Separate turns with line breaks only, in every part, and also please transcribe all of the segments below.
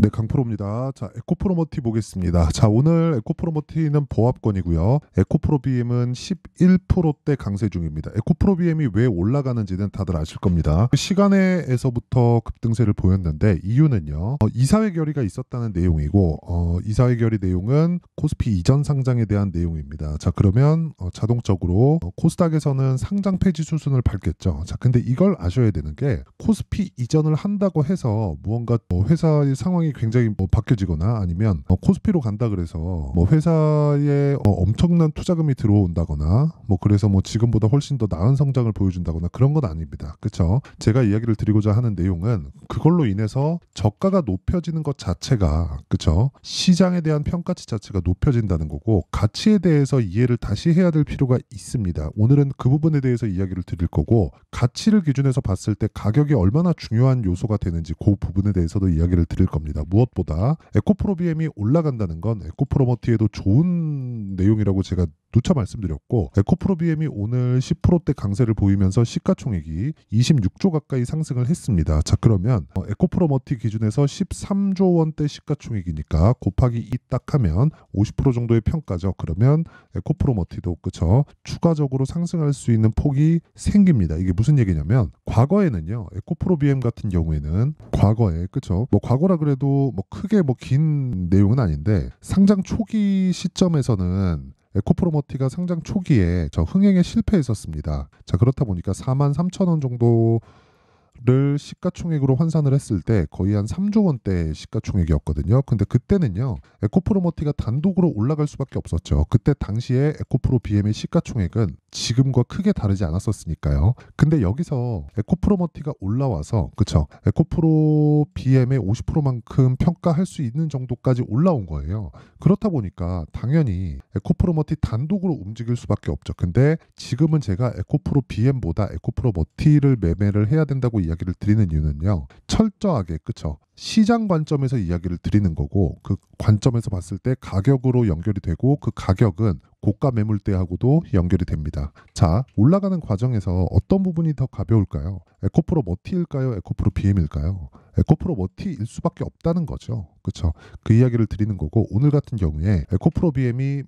네, 강프로입니다. 자, 에코프로머티 보겠습니다. 자, 오늘 에코프로머티는 보합권이고요. 에코프로비엠은 11%대 강세 중입니다. 에코프로비엠이 왜 올라가는지는 다들 아실 겁니다. 그 시간에서부터 급등세를 보였는데 이유는요. 이사회 결의가 있었다는 내용이고 이사회 결의 내용은 코스피 이전 상장에 대한 내용입니다. 자, 그러면 자동적으로 코스닥에서는 상장 폐지 수순을 밟겠죠. 자, 근데 이걸 아셔야 되는 게 코스피 이전을 한다고 해서 무언가 회사의 상황이 굉장히 바뀌어지거나 아니면 코스피로 간다 그래서 회사에 엄청난 투자금이 들어온다거나 그래서 지금보다 훨씬 더 나은 성장을 보여준다거나 그런 건 아닙니다. 그렇죠? 제가 이야기를 드리고자 하는 내용은 그걸로 인해서 저가가 높여지는 것 자체가 그렇죠? 시장에 대한 평가치 자체가 높여진다는 거고 가치에 대해서 이해를 다시 해야 될 필요가 있습니다. 오늘은 그 부분에 대해서 이야기를 드릴 거고 가치를 기준해서 봤을 때 가격이 얼마나 중요한 요소가 되는지 그 부분에 대해서도 이야기를 드릴 겁니다. 무엇보다 에코프로비엠이 올라간다는 건 에코프로머티에도 좋은 내용이라고 제가 누차 말씀드렸고 에코프로비엠이 오늘 10%대 강세를 보이면서 시가총액이 26조 가까이 상승을 했습니다. 자, 그러면 에코프로머티 기준에서 13조 원대 시가총액이니까 곱하기 2 딱 하면 50% 정도의 평가죠. 그러면 에코프로머티도 그쵸 추가적으로 상승할 수 있는 폭이 생깁니다. 이게 무슨 얘기냐면 과거에는요 에코프로비엠 같은 경우에는 과거에 그쵸 과거라 그래도 크게 긴 내용은 아닌데 상장 초기 시점에서는 에코프로머티가 상장 초기에 흥행에 실패했었습니다. 자, 그렇다 보니까 43,000원 정도를 시가총액으로 환산을 했을 때 거의 한 3조 원대 시가총액이었거든요. 근데 그때는요 에코프로머티가 단독으로 올라갈 수밖에 없었죠. 그때 당시에 에코프로비엠의 시가총액은 지금과 크게 다르지 않았었으니까요. 근데 여기서 에코프로머티가 올라와서 그쵸 에코프로비엠의 50%만큼 평가할 수 있는 정도까지 올라온 거예요. 그렇다 보니까 당연히 에코프로머티 단독으로 움직일 수밖에 없죠. 근데 지금은 제가 에코프로비엠보다 에코프로머티를 매매를 해야 된다고 이야기를 드리는 이유는요. 철저하게 그쵸 시장 관점에서 이야기를 드리는 거고 그 관점에서 봤을 때 가격으로 연결이 되고 그 가격은 고가 매물대하고도 연결이 됩니다. 자, 올라가는 과정에서 어떤 부분이 더 가벼울까요? 에코프로머티일까요? 에코프로비엠일까요? 에코프로머티일 수밖에 없다는 거죠. 그렇죠? 그 이야기를 드리는 거고 오늘 같은 경우에 에코프로비엠이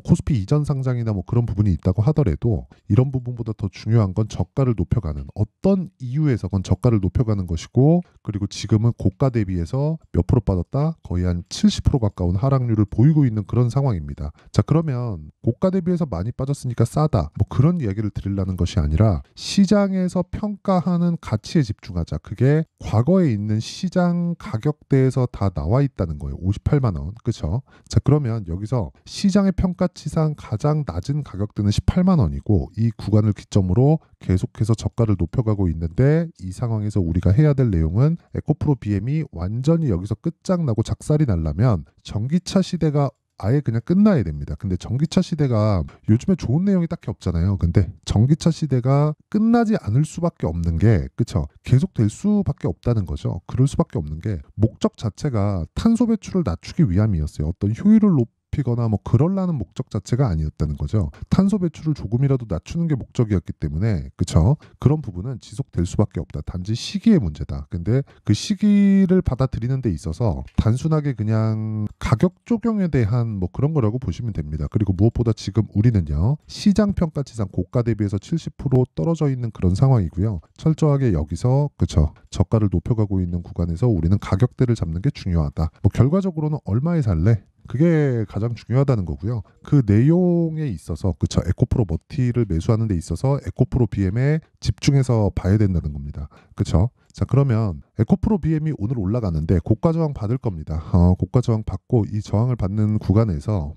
코스피 이전 상장이나 그런 부분이 있다고 하더라도 이런 부분보다 더 중요한 건 저가를 높여가는 어떤 이유에서건 저가를 높여가는 것이고 그리고 지금은 고가 대비해서 몇 프로 빠졌다? 거의 한 70% 가까운 하락률을 보이고 있는 그런 상황입니다. 자, 그러면 고가 대비해서 많이 빠졌으니까 싸다. 그런 이야기를 드리려는 것이 아니라 시장에서 평가하는 가치에 집중하자. 그게 과거에 있는 시장 가격대에서 다 나와 있다는 거예요. 58만 원. 그렇죠? 자, 그러면 여기서 시장의 평가치상 가장 낮은 가격대는 18만 원이고 이 구간을 기점으로 계속해서 저가를 높여가고 있는데 이 상황에서 우리가 해야 될 내용은 에코프로비엠이 완전히 여기서 끝장나고 작살이 나려면 전기차 시대가 아예 그냥 끝나야 됩니다. 근데 전기차 시대가 요즘에 좋은 내용이 딱히 없잖아요. 근데 전기차 시대가 끝나지 않을 수밖에 없는 게 그쵸? 계속 될 수밖에 없다는 거죠. 그럴 수밖에 없는 게 목적 자체가 탄소 배출을 낮추기 위함이었어요. 어떤 효율을 높이거나 그럴라는 목적 자체가 아니었다는 거죠. 탄소 배출을 조금이라도 낮추는 게 목적이었기 때문에 그쵸? 그런 부분은 지속될 수밖에 없다. 단지 시기의 문제다. 근데 그 시기를 받아들이는 데 있어서 단순하게 그냥 가격 조정에 대한 그런 거라고 보시면 됩니다. 그리고 무엇보다 지금 우리는요. 시장 평가치상 고가 대비해서 70% 떨어져 있는 그런 상황이고요. 철저하게 여기서 그쵸? 저가를 높여가고 있는 구간에서 우리는 가격대를 잡는 게 중요하다. 결과적으로는 얼마에 살래? 그게 가장 중요하다는 거고요. 그 내용에 있어서 그쵸 에코프로머티를 매수하는 데 있어서 에코프로비엠에 집중해서 봐야 된다는 겁니다. 그쵸? 자, 그러면 에코프로비엠이 오늘 올라가는데 고가 저항 받을 겁니다. 고가 저항 받고 이 저항을 받는 구간에서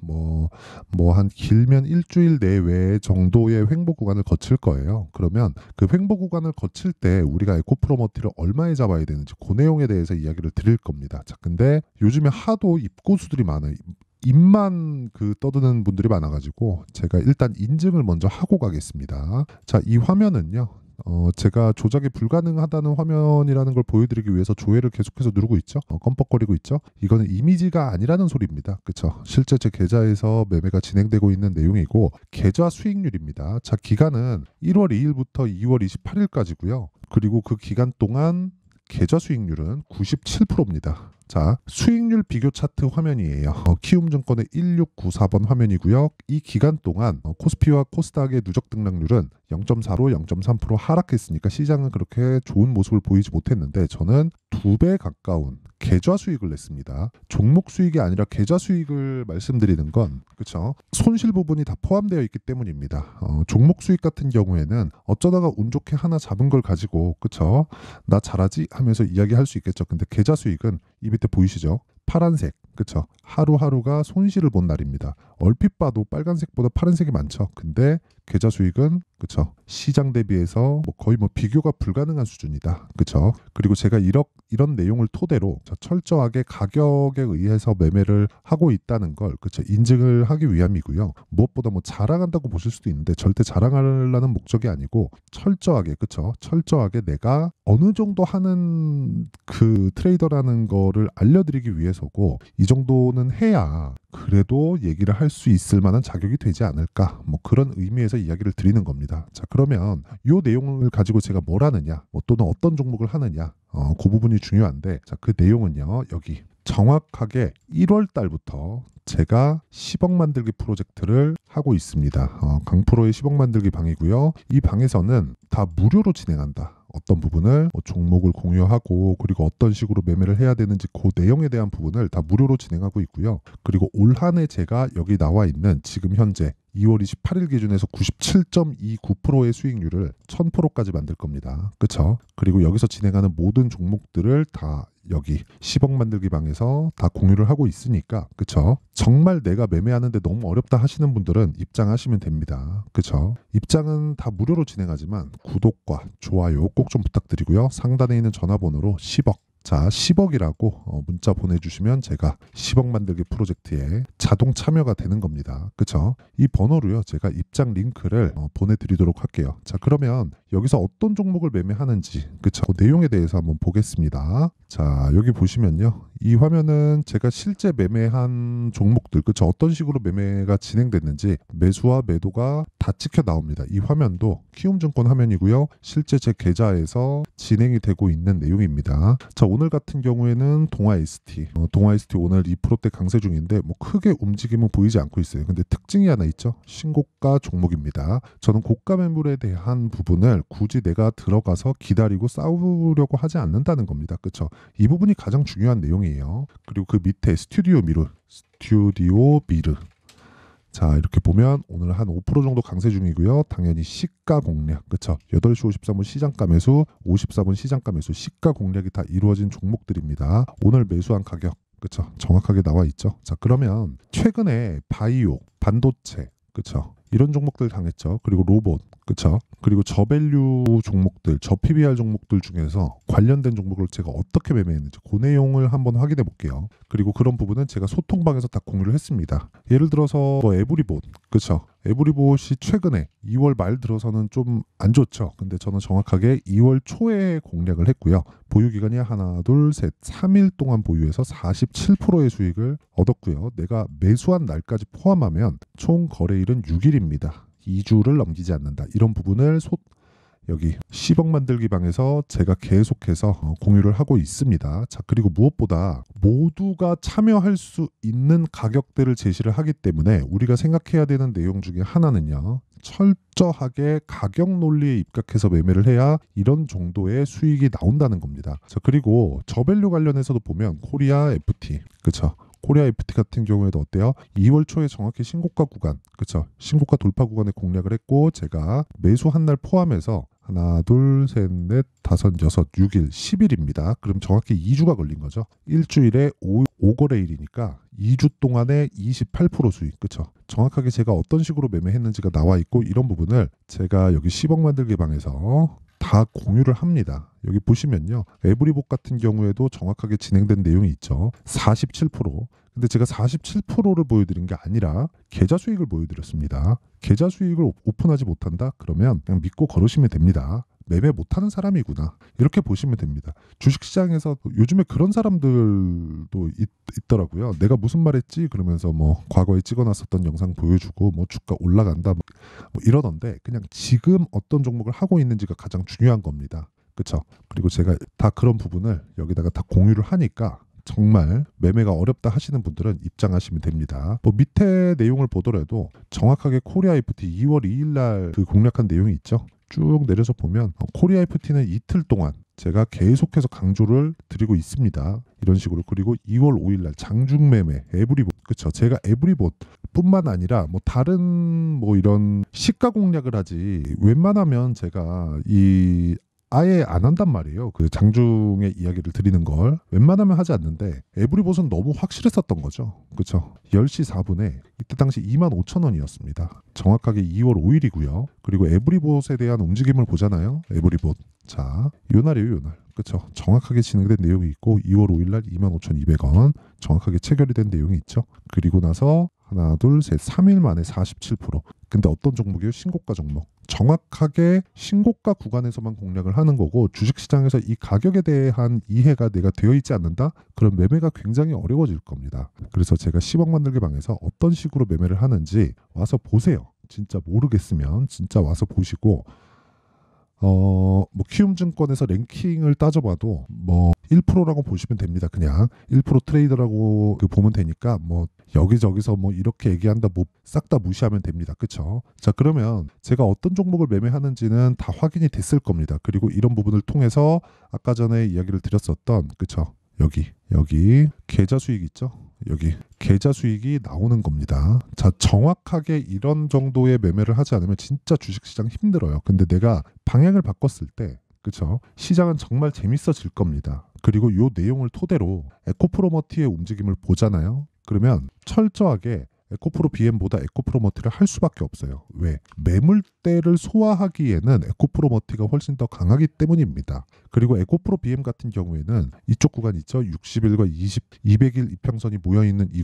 한 길면 일주일 내외 정도의 횡보 구간을 거칠 거예요. 그러면 그 횡보 구간을 거칠 때 우리가 에코프로머티를 얼마에 잡아야 되는지 그 내용에 대해서 이야기를 드릴 겁니다. 자, 근데 요즘에 하도 입고수들이 많아요. 입만 떠드는 분들이 많아가지고 제가 일단 인증을 먼저 하고 가겠습니다. 자, 이 화면은요. 제가 조작이 불가능하다는 화면이라는 걸 보여드리기 위해서 조회를 계속해서 누르고 있죠. 껌뻑거리고 있죠. 이거는 이미지가 아니라는 소리입니다. 그쵸? 실제 제 계좌에서 매매가 진행되고 있는 내용이고 계좌 수익률입니다. 자, 기간은 1월 2일부터 2월 28일까지고요. 그리고 그 기간 동안 계좌 수익률은 97%입니다. 자, 수익률 비교 차트 화면이에요. 키움증권의 1694번 화면이고요. 이 기간 동안 코스피와 코스닥의 누적 등락률은 0.4로 0.3% 하락했으니까 시장은 그렇게 좋은 모습을 보이지 못했는데 저는 2배 가까운 계좌 수익을 냈습니다. 종목 수익이 아니라 계좌 수익을 말씀드리는 건 그렇죠. 손실 부분이 다 포함되어 있기 때문입니다. 종목 수익 같은 경우에는 어쩌다가 운 좋게 하나 잡은 걸 가지고 그렇죠. 나 잘하지 하면서 이야기할 수 있겠죠. 근데 계좌 수익은 이 밑에 보이시죠? 파란색, 그쵸? 하루하루가 손실을 본 날입니다. 얼핏 봐도 빨간색보다 파란색이 많죠. 근데 계좌 수익은 그쵸? 시장 대비해서 거의 비교가 불가능한 수준이다. 그쵸? 그리고 제가 이런 내용을 토대로 철저하게 가격에 의해서 매매를 하고 있다는 걸 그쵸? 인증을 하기 위함이고요. 무엇보다 자랑한다고 보실 수도 있는데 절대 자랑하려는 목적이 아니고 철저하게 그쵸? 철저하게 내가 어느 정도 하는 그 트레이더라는 거를 알려드리기 위해서고 이 정도는 해야 그래도 얘기를 할 수 있을 만한 자격이 되지 않을까 그런 의미에서 이야기를 드리는 겁니다. 자, 그러면 이 내용을 가지고 제가 뭘 하느냐 또는 어떤 종목을 하느냐 그 부분이 중요한데 자, 그 내용은요 여기 정확하게 1월 달부터 제가 10억 만들기 프로젝트를 하고 있습니다. 강프로의 10억 만들기 방이고요. 이 방에서는 다 무료로 진행한다. 어떤 부분을 종목을 공유하고 그리고 어떤 식으로 매매를 해야 되는지 그 내용에 대한 부분을 다 무료로 진행하고 있고요. 그리고 올 한 해 제가 여기 나와 있는 지금 현재 2월 28일 기준에서 97.29%의 수익률을 1000%까지 만들 겁니다. 그렇죠? 그리고 여기서 진행하는 모든 종목들을 다 여기 10억 만들기 방에서 다 공유를 하고 있으니까 그쵸? 정말 내가 매매하는데 너무 어렵다 하시는 분들은 입장하시면 됩니다. 그쵸? 입장은 다 무료로 진행하지만 구독과 좋아요 꼭 좀 부탁드리고요. 상단에 있는 전화번호로 10억 자 10억이라고 문자 보내주시면 제가 10억 만들기 프로젝트에 자동 참여가 되는 겁니다. 그쵸? 이 번호로요 제가 입장 링크를 보내드리도록 할게요. 자, 그러면 여기서 어떤 종목을 매매하는지 그쵸? 그 내용에 대해서 한번 보겠습니다. 자, 여기 보시면요 이 화면은 제가 실제 매매한 종목들 그쵸? 어떤 식으로 매매가 진행됐는지 매수와 매도가 다 찍혀 나옵니다. 이 화면도 키움증권 화면이고요. 실제 제 계좌에서 진행이 되고 있는 내용입니다. 자, 오늘 같은 경우에는 동아 ST 동아 ST 오늘 2%대 강세 중인데 크게 움직임은 보이지 않고 있어요. 근데 특징이 하나 있죠. 신고가 종목입니다. 저는 고가 매물에 대한 부분을 굳이 내가 들어가서 기다리고 싸우려고 하지 않는다는 겁니다. 그렇죠? 이 부분이 가장 중요한 내용이에요. 그리고 그 밑에 스튜디오 미르 자, 이렇게 보면 오늘 한 5% 정도 강세 중이고요. 당연히 시가 공략, 그쵸? 8시 53분 시장가 매수, 54분 시장가 매수, 시가 공략이 다 이루어진 종목들입니다. 오늘 매수한 가격, 그쵸? 정확하게 나와 있죠. 자, 그러면 최근에 바이오, 반도체, 그쵸? 이런 종목들 당했죠. 그리고 로봇, 그쵸? 그리고 저밸류 종목들, 저PBR 종목들 중에서 관련된 종목을 제가 어떻게 매매했는지 그 내용을 한번 확인해 볼게요. 그리고 그런 부분은 제가 소통방에서 다 공유를 했습니다. 예를 들어서 에브리봇, 그쵸? 에브리봇이 최근에 2월 말 들어서는 좀 안 좋죠. 근데 저는 정확하게 2월 초에 공략을 했고요. 보유 기간이 하나, 둘, 셋, 3일 동안 보유해서 47%의 수익을 얻었고요. 내가 매수한 날까지 포함하면 총 거래일은 6일입니다. 2주를 넘기지 않는다. 이런 부분을 여기 10억 만들기 방에서 제가 계속해서 공유를 하고 있습니다. 자, 그리고 무엇보다 모두가 참여할 수 있는 가격대를 제시를 하기 때문에 우리가 생각해야 되는 내용 중에 하나는요. 철저하게 가격 논리에 입각해서 매매를 해야 이런 정도의 수익이 나온다는 겁니다. 자, 그리고 저밸류 관련해서도 보면 코리아 FT, 그렇죠? 코리아 FT 같은 경우에도 어때요? 2월 초에 정확히 신고가 구간, 그렇죠? 신고가 돌파 구간에 공략을 했고 제가 매수 한 날 포함해서 하나, 둘, 셋, 넷, 다섯, 여섯, 6일, 10일입니다. 그럼 정확히 2주가 걸린 거죠. 일주일에 5거래일이니까 2주 동안에 28% 수익, 그쵸? 정확하게 제가 어떤 식으로 매매했는지가 나와 있고 이런 부분을 제가 여기 10억 만들기 방에서 다 공유를 합니다. 여기 보시면요. 에브리봇 같은 경우에도 정확하게 진행된 내용이 있죠. 47%. 근데 제가 47%를 보여드린 게 아니라 계좌 수익을 보여드렸습니다. 계좌 수익을 오픈하지 못한다? 그러면 그냥 믿고 걸으시면 됩니다. 매매 못하는 사람이구나. 이렇게 보시면 됩니다. 주식시장에서 요즘에 그런 사람들도 있더라고요. 내가 무슨 말 했지? 그러면서 과거에 찍어놨었던 영상 보여주고 주가 올라간다 이러던데 그냥 지금 어떤 종목을 하고 있는지가 가장 중요한 겁니다. 그렇죠? 그리고 제가 다 그런 부분을 여기다가 다 공유를 하니까 정말 매매가 어렵다 하시는 분들은 입장하시면 됩니다. 뭐 밑에 내용을 보더라도 정확하게 코리아 FT 2월 2일 날 그 공략한 내용이 있죠. 쭉 내려서 보면 코리아 FT는 이틀 동안 제가 계속해서 강조를 드리고 있습니다. 이런 식으로. 그리고 2월 5일 날 장중 매매 에브리봇, 그쵸, 제가 에브리봇 뿐만 아니라 뭐 다른 뭐 이런 시가 공략을 하지 웬만하면 제가 이 아예 안 한단 말이에요. 그 장중의 이야기를 드리는 걸 웬만하면 하지 않는데 에브리봇은 너무 확실했었던 거죠. 그렇죠? 10시 4분에 이때 당시 25,000원이었습니다. 정확하게 2월 5일이고요. 그리고 에브리봇에 대한 움직임을 보잖아요. 에브리봇. 자, 요 날이에요, 요 날. 그렇죠? 정확하게 진행된 내용이 있고 2월 5일 날 25,200원 정확하게 체결이 된 내용이 있죠. 그리고 나서 하나, 둘, 셋, 3일 만에 47%. 근데 어떤 종목이에요? 신고가 종목. 정확하게 신고가 구간에서만 공략을 하는 거고 주식시장에서 이 가격에 대한 이해가 내가 되어 있지 않는다? 그럼 매매가 굉장히 어려워질 겁니다. 그래서 제가 10억 만들기 방에서 어떤 식으로 매매를 하는지 와서 보세요. 진짜 모르겠으면 진짜 와서 보시고 뭐 키움증권에서 랭킹을 따져봐도 뭐 1%라고 보시면 됩니다. 그냥 1% 트레이더라고 보면 되니까 뭐 여기저기서 뭐 이렇게 얘기한다 뭐 싹 다 무시하면 됩니다. 그쵸? 자, 그러면 제가 어떤 종목을 매매하는지는 다 확인이 됐을 겁니다. 그리고 이런 부분을 통해서 아까 전에 이야기를 드렸었던, 그쵸, 여기 계좌 수익 있죠? 여기 계좌 수익이 나오는 겁니다. 자, 정확하게 이런 정도의 매매를 하지 않으면 진짜 주식시장 힘들어요. 근데 내가 방향을 바꿨을 때, 그쵸, 시장은 정말 재밌어질 겁니다. 그리고 이 내용을 토대로 에코프로머티의 움직임을 보잖아요. 그러면 철저하게 에코프로 BM보다 에코프로머티를 할 수밖에 없어요. 왜? 매물대를 소화하기에는 에코프로머티가 훨씬 더 강하기 때문입니다. 그리고 에코프로 BM 같은 경우에는 이쪽 구간 있죠. 60일과 200일 이평선이 모여있는 이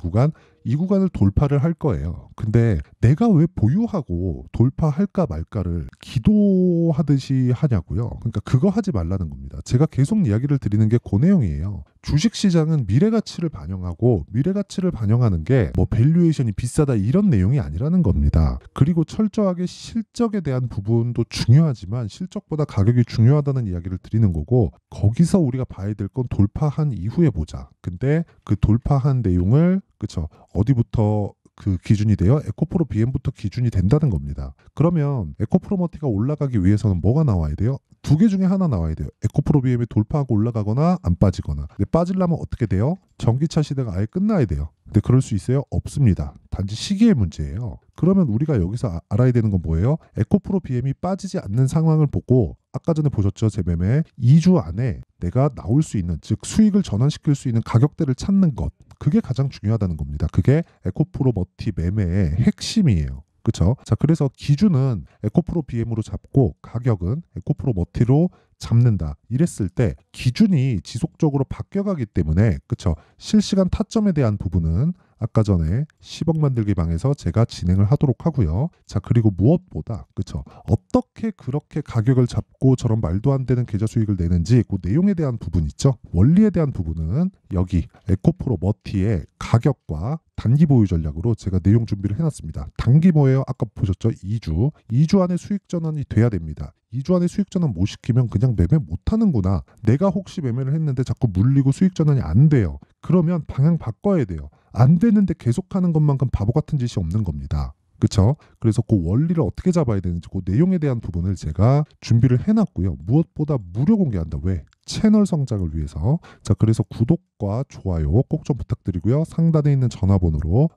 구간을 돌파를 할 거예요. 근데 내가 왜 보유하고 돌파할까 말까를 기도하듯이 하냐고요. 그러니까 그거 하지 말라는 겁니다. 제가 계속 이야기를 드리는 게 그 내용이에요. 주식시장은 미래가치를 반영하고 미래가치를 반영하는 게 뭐 밸류에이션이 비싸다 이런 내용이 아니라는 겁니다. 그리고 철저하게 실적에 대한 부분도 중요하지만 실적보다 가격이 중요하다는 이야기를 드리는 거고 거기서 우리가 봐야 될 건 돌파한 이후에 보자. 근데 그 돌파한 내용을, 그쵸, 어디부터 그 기준이 돼요? 에코프로 BM부터 기준이 된다는 겁니다. 그러면 에코프로머티가 올라가기 위해서는 뭐가 나와야 돼요? 두 개 중에 하나 나와야 돼요. 에코프로 BM이 돌파하고 올라가거나 안 빠지거나. 근데 빠지려면 어떻게 돼요? 전기차 시대가 아예 끝나야 돼요. 근데 그럴 수 있어요? 없습니다. 단지 시기의 문제예요. 그러면 우리가 여기서 알아야 되는 건 뭐예요? 에코프로 BM이 빠지지 않는 상황을 보고 아까 전에 보셨죠? 제 매매 2주 안에 내가 나올 수 있는, 즉 수익을 전환시킬 수 있는 가격대를 찾는 것, 그게 가장 중요하다는 겁니다. 그게 에코프로머티 매매의 핵심이에요. 그렇죠? 자, 그래서 기준은 에코프로 BM으로 잡고 가격은 에코프로머티로 잡는다. 이랬을 때 기준이 지속적으로 바뀌어가기 때문에, 그렇죠, 실시간 타점에 대한 부분은 아까 전에 10억 만들기 방에서 제가 진행을 하도록 하고요. 자, 그리고 무엇보다, 그렇죠, 어떻게 그렇게 가격을 잡고 저런 말도 안 되는 계좌 수익을 내는지 그 내용에 대한 부분 있죠. 원리에 대한 부분은 여기 에코프로머티의 가격과 단기 보유 전략으로 제가 내용 준비를 해놨습니다. 단기 뭐예요? 아까 보셨죠? 2주 안에 수익 전환이 돼야 됩니다. 2주 안에 수익 전환 못 시키면 그냥 매매 못 하는구나. 내가 혹시 매매를 했는데 자꾸 물리고 수익 전환이 안 돼요. 그러면 방향 바꿔야 돼요. 안 되는데 계속하는 것만큼 바보 같은 짓이 없는 겁니다. 그렇죠? 그래서 그 원리를 어떻게 잡아야 되는지 그 내용에 대한 부분을 제가 준비를 해놨고요. 무엇보다 무료 공개한다. 왜? 채널 성장을 위해서. 자, 그래서 구독과 좋아요 꼭 좀 부탁드리고요. 상단에 있는 전화번호로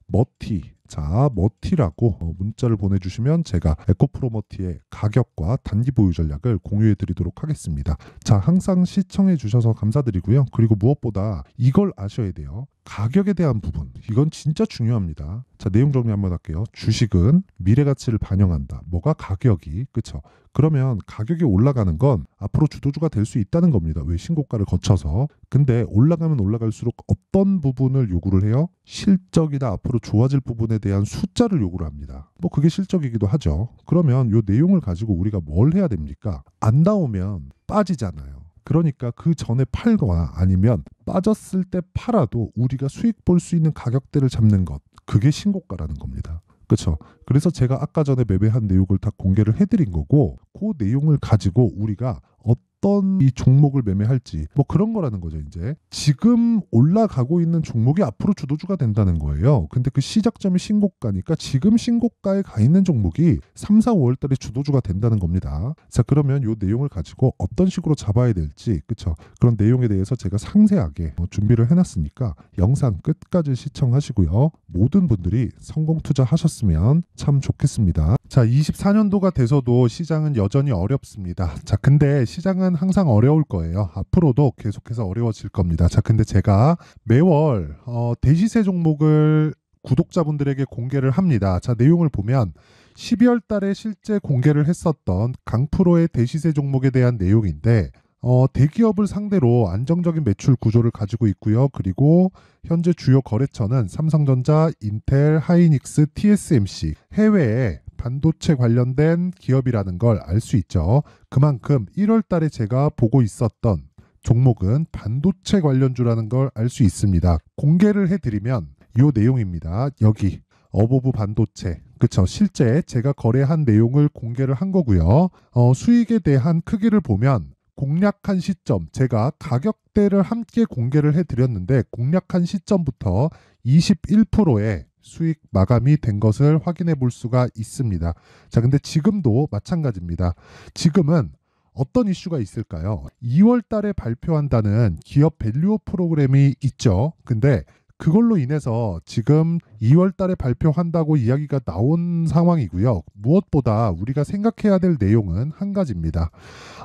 머티라고 문자를 보내주시면 제가 에코프로머티의 가격과 단기 보유 전략을 공유해 드리도록 하겠습니다. 자, 항상 시청해 주셔서 감사드리고요. 그리고 무엇보다 이걸 아셔야 돼요. 가격에 대한 부분, 이건 진짜 중요합니다. 자, 내용 정리 한번 할게요. 주식은 미래가치를 반영한다. 뭐가 가격이, 그쵸? 그러면 가격이 올라가는 건 앞으로 주도주가 될 수 있다는 겁니다. 왜? 신고가를 거쳐서. 근데 올라가면 올라갈수록 어떤 부분을 요구를 해요? 실적이나 앞으로 좋아질 부분에 대한 숫자를 요구를 합니다. 뭐 그게 실적이기도 하죠. 그러면 요 내용을 가지고 우리가 뭘 해야 됩니까? 안 나오면 빠지잖아요. 그러니까 그 전에 팔거나 아니면 빠졌을 때 팔아도 우리가 수익 볼 수 있는 가격대를 잡는 것, 그게 신고가라는 겁니다. 그렇죠? 그래서 제가 아까 전에 매매한 내용을 다 공개를 해드린 거고 그 내용을 가지고 우리가 어떤 이 종목을 매매할지 뭐 그런 거라는 거죠. 이제 지금 올라가고 있는 종목이 앞으로 주도주가 된다는 거예요. 근데 그 시작점이 신고가니까 지금 신고가에 가 있는 종목이 3, 4, 5월 달에 주도주가 된다는 겁니다. 자, 그러면 이 내용을 가지고 어떤 식으로 잡아야 될지, 그쵸? 그런 내용에 대해서 제가 상세하게 준비를 해놨으니까 영상 끝까지 시청하시고요. 모든 분들이 성공 투자하셨으면 참 좋겠습니다. 자, 24년도가 돼서도 시장은 여전히 어렵습니다. 자, 근데 시장은 항상 어려울 거예요. 앞으로도 계속해서 어려워질 겁니다. 자, 근데 제가 매월 대시세 종목을 구독자분들에게 공개를 합니다. 자, 내용을 보면 12월 달에 실제 공개를 했었던 강프로의 대시세 종목에 대한 내용인데 대기업을 상대로 안정적인 매출 구조를 가지고 있고요. 그리고 현재 주요 거래처는 삼성전자, 인텔, 하이닉스, TSMC, 해외에 반도체 관련된 기업이라는 걸 알 수 있죠. 그만큼 1월 달에 제가 보고 있었던 종목은 반도체 관련주라는 걸 알 수 있습니다. 공개를 해드리면 이 내용입니다. 여기 어보브 반도체, 그쵸? 실제 제가 거래한 내용을 공개를 한 거고요. 수익에 대한 크기를 보면 공략한 시점, 제가 가격대를 함께 공개를 해드렸는데 공략한 시점부터 21%의 수익 마감이 된 것을 확인해 볼 수가 있습니다. 자, 근데 지금도 마찬가지입니다. 지금은 어떤 이슈가 있을까요? 2월 달에 발표한다는 기업 밸류업 프로그램이 있죠. 근데 그걸로 인해서 지금 2월 달에 발표한다고 이야기가 나온 상황이고요. 무엇보다 우리가 생각해야 될 내용은 한 가지입니다.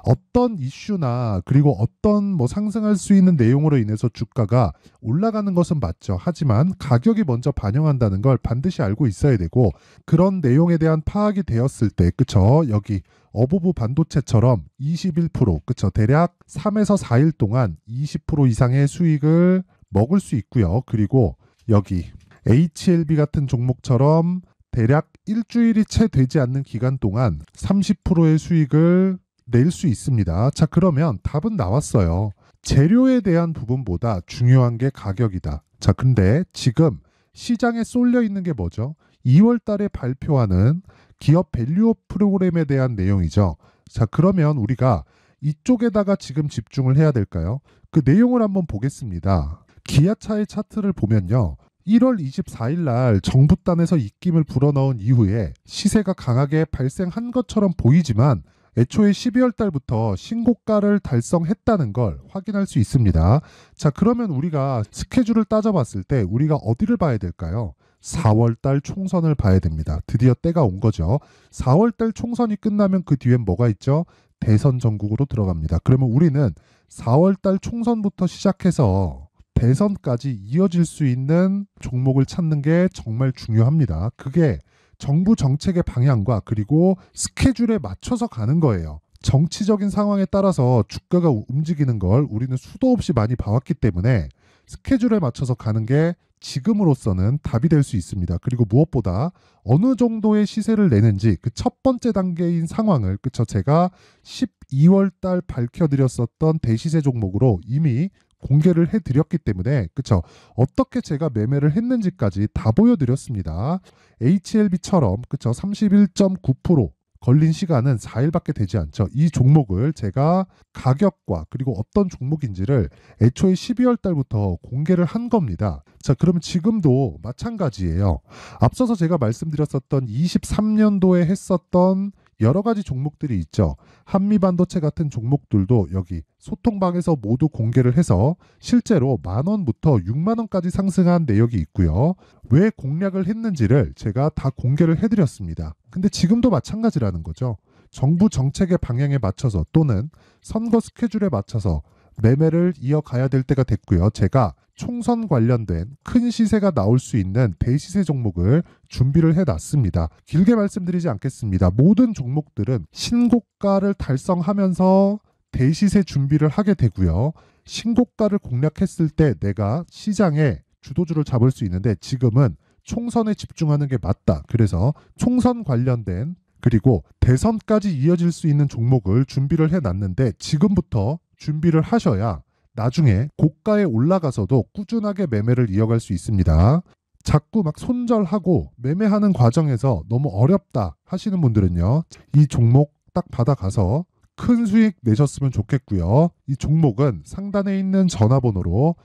어떤 이슈나 그리고 어떤 뭐 상승할 수 있는 내용으로 인해서 주가가 올라가는 것은 맞죠. 하지만 가격이 먼저 반영한다는 걸 반드시 알고 있어야 되고, 그런 내용에 대한 파악이 되었을 때, 그쵸? 여기 어보브 반도체처럼 21%, 그쵸? 대략 3에서 4일 동안 20% 이상의 수익을 먹을 수 있고요. 그리고 여기 HLB 같은 종목처럼 대략 일주일이 채 되지 않는 기간 동안 30%의 수익을 낼 수 있습니다. 자, 그러면 답은 나왔어요. 재료에 대한 부분보다 중요한 게 가격이다. 자, 근데 지금 시장에 쏠려 있는 게 뭐죠? 2월 달에 발표하는 기업 밸류업 프로그램에 대한 내용이죠. 자, 그러면 우리가 이쪽에다가 지금 집중을 해야 될까요? 그 내용을 한번 보겠습니다. 기아차의 차트를 보면요. 1월 24일 날 정부단에서 입김을 불어넣은 이후에 시세가 강하게 발생한 것처럼 보이지만 애초에 12월 달부터 신고가를 달성했다는 걸 확인할 수 있습니다. 자, 그러면 우리가 스케줄을 따져봤을 때 우리가 어디를 봐야 될까요? 4월 달 총선을 봐야 됩니다. 드디어 때가 온 거죠. 4월 달 총선이 끝나면 그 뒤엔 뭐가 있죠? 대선 전국으로 들어갑니다. 그러면 우리는 4월 달 총선부터 시작해서 대선까지 이어질 수 있는 종목을 찾는 게 정말 중요합니다. 그게 정부 정책의 방향과 그리고 스케줄에 맞춰서 가는 거예요. 정치적인 상황에 따라서 주가가 움직이는 걸 우리는 수도 없이 많이 봐왔기 때문에 스케줄에 맞춰서 가는 게 지금으로서는 답이 될 수 있습니다. 그리고 무엇보다 어느 정도의 시세를 내는지 그 첫 번째 단계인 상황을, 그쵸? 제가 12월 달 밝혀드렸었던 대시세 종목으로 이미 공개를 해드렸기 때문에, 그쵸? 어떻게 제가 매매를 했는지까지 다 보여드렸습니다. HLB처럼, 그쵸? 31.9% 걸린 시간은 4일밖에 되지 않죠. 이 종목을 제가 가격과 그리고 어떤 종목인지를 애초에 12월 달부터 공개를 한 겁니다. 자, 그러면 지금도 마찬가지예요. 앞서서 제가 말씀드렸었던 23년도에 했었던 여러 가지 종목들이 있죠. 한미반도체 같은 종목들도 여기 소통방에서 모두 공개를 해서 실제로 10,000원부터 60,000원까지 상승한 내역이 있고요. 왜 공략을 했는지를 제가 다 공개를 해드렸습니다. 근데 지금도 마찬가지라는 거죠. 정부 정책의 방향에 맞춰서 또는 선거 스케줄에 맞춰서 매매를 이어가야 될 때가 됐고요. 제가 총선 관련된 큰 시세가 나올 수 있는 대시세 종목을 준비를 해놨습니다. 길게 말씀드리지 않겠습니다. 모든 종목들은 신고가를 달성하면서 대시세 준비를 하게 되고요. 신고가를 공략했을 때 내가 시장에 주도주를 잡을 수 있는데 지금은 총선에 집중하는 게 맞다. 그래서 총선 관련된 그리고 대선까지 이어질 수 있는 종목을 준비를 해놨는데 지금부터 준비를 하셔야 나중에 고가에 올라가서도 꾸준하게 매매를 이어갈 수 있습니다. 자꾸 막 손절하고 매매하는 과정에서 너무 어렵다 하시는 분들은요. 이 종목 딱 받아가서 큰 수익 내셨으면 좋겠고요. 이 종목은 상단에 있는 전화번호로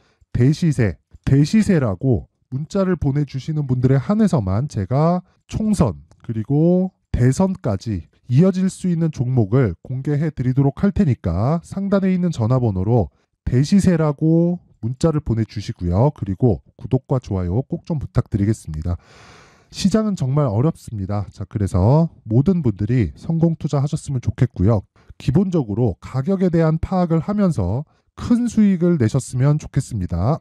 대시세라고 문자를 보내주시는 분들에 한해서만 제가 총선 그리고 대선까지 이어질 수 있는 종목을 공개해 드리도록 할 테니까 상단에 있는 전화번호로 대시세라고 문자를 보내주시고요. 그리고 구독과 좋아요 꼭 좀 부탁드리겠습니다. 시장은 정말 어렵습니다. 자, 그래서 모든 분들이 성공 투자하셨으면 좋겠고요. 기본적으로 가격에 대한 파악을 하면서 큰 수익을 내셨으면 좋겠습니다.